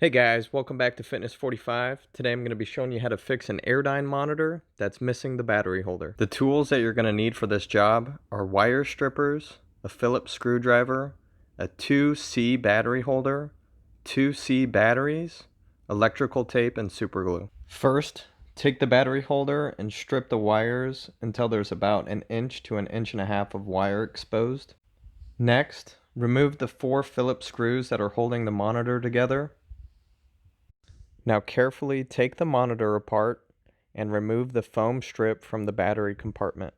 Hey guys, welcome back to Fitness 45. Today I'm going to be showing you how to fix an Airdyne monitor that's missing the battery holder. The tools that you're going to need for this job are wire strippers, a phillips screwdriver, a 2C battery holder, 2C batteries, electrical tape, and super glue. First, take the battery holder and strip the wires until there's about 1 to 1.5 inches of wire exposed. Next, remove the 4 Phillips screws that are holding the monitor together. Now carefully take the monitor apart and remove the foam strip from the battery compartment.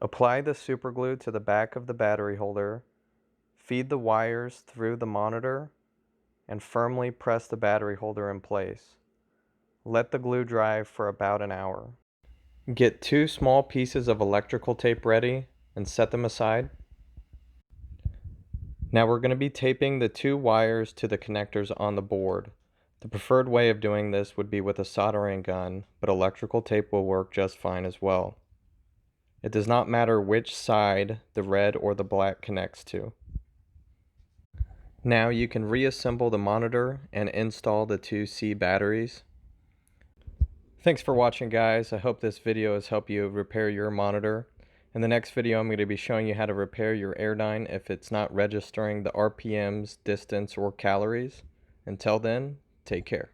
Apply the superglue to the back of the battery holder, feed the wires through the monitor, and firmly press the battery holder in place. Let the glue dry for about an hour. Get 2 small pieces of electrical tape ready and set them aside. Now we're going to be taping the 2 wires to the connectors on the board. The preferred way of doing this would be with a soldering gun, but electrical tape will work just fine as well. It does not matter which side the red or the black connects to. Now you can reassemble the monitor and install the 2C batteries. Thanks for watching, guys. I hope this video has helped you repair your monitor. In the next video, I'm going to be showing you how to repair your Airdyne if it's not registering the RPMs, distance, or calories. Until then, take care.